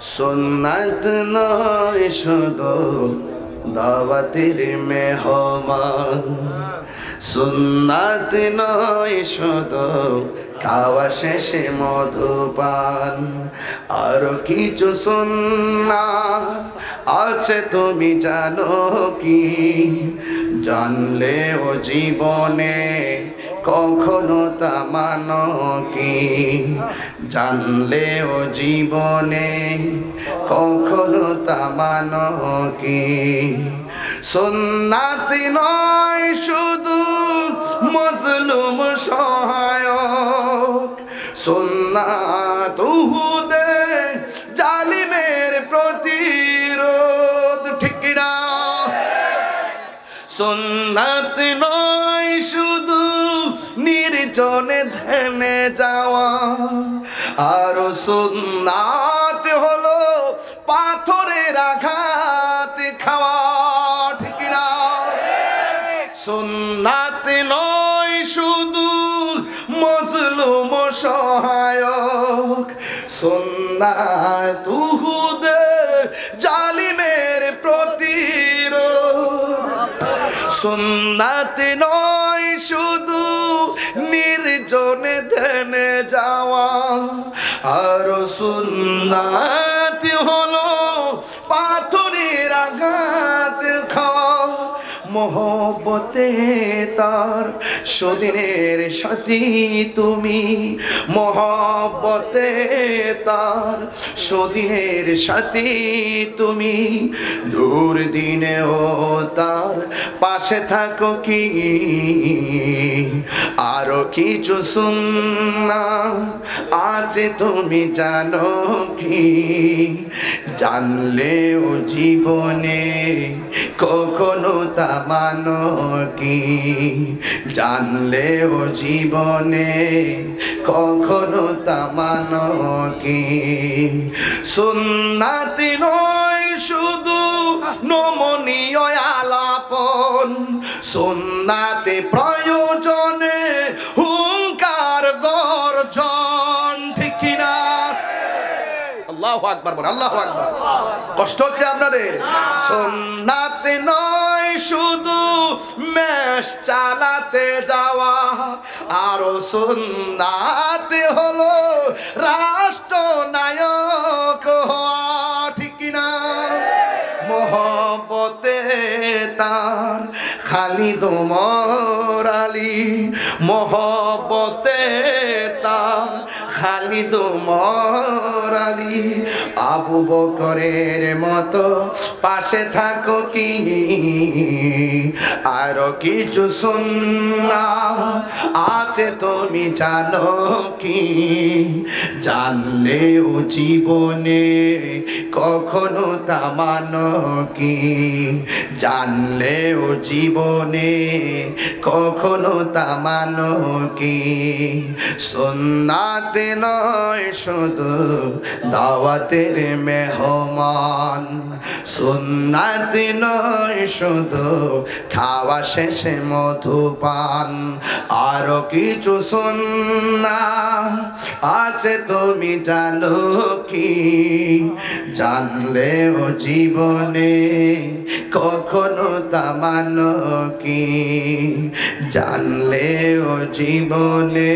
সুন্নাত নয় শুধু দাওয়াতের মেহমান, সুন্নাত নয় শুধু খাওয়া শেষে মধুপান, আরো কিছু সুন্নাত আছে তুমি জানো কি? জানলেও জীবনে কখনো তা মানো কি? জানলেও জীবনে কখনো তা মানো কি? সুন্নাত নয় শুধু মজলুম সহায়ক, সুন্নাত উহুদে জালিমের প্রতিরোধ, ঠিক না? সুন্নাত নয় শুধু নির্জনে ধ্যানে যাওয়া, আর সুন্নাত হলো পাথরের আঘাত খাওয়া, ঠিক না? সুন্নাত নয় শুধু মজলুম সহায়ক, সুন্নাত উহুদে জালিমের প্রতিরোধ। সুন্নাত নয় শুধু নির্জনে ধ্যানে যাওয়া, আর সুন্নাত হলো পাথরের আঘাত খাওয়া। মহব্বতে তার সদিনের সাথী তুমি, মহব্বতে তার সদিনের সাথী তুমি, দূর দিনেও তার পাশে থাকো কি? আরো কিছু সুন্নাত আছে তুমি জানো কি? জানলেও জীবনে কখনো তা মানো কি? জানলেও জীবনে কখনো তা মানো কি? সুন্নাত নয় শুধু নমনীয় আলাপন, সুন্নাতে প্রয়োজনে হুঙ্কার গর্জন, ঠিক না? আল্লাহু আকবার বলেন, আল্লাহু আকবার। কষ্ট হচ্ছে আপনাদের? সুন্নাত নয় শুধু মেষ চালাতে যাওয়া, আরো সুন্নাত হলো রাষ্ট্রনায়ক হওয়া, ঠিক না? মহব্বতে তার খালিদ ওমর আলী, মহব্বতে তার খালিদ ওমর আলী, আবু বকরের মতো পাশে থাকো কি? আরো কিছু সুন্নাত আছে তুমি জানো কি? জানলেও জীবনে কখনো তা মানো কি? জানলেও জীবনে কখনো তা মানো কি? সুন্নাত নয় শুধু দাওয়াতের মেহমান, সুন্নাত নয় শুধু খাওয়া শেষে মধুপান, আরো কিছু সুন্নাত আছে তুমি জানো কি? জানলেও জীবনে কখনো তা মানো কি? জানলেও জীবনে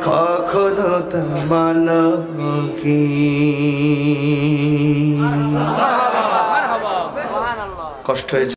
কখনো তা মানো কি? কষ্ট হয়েছে।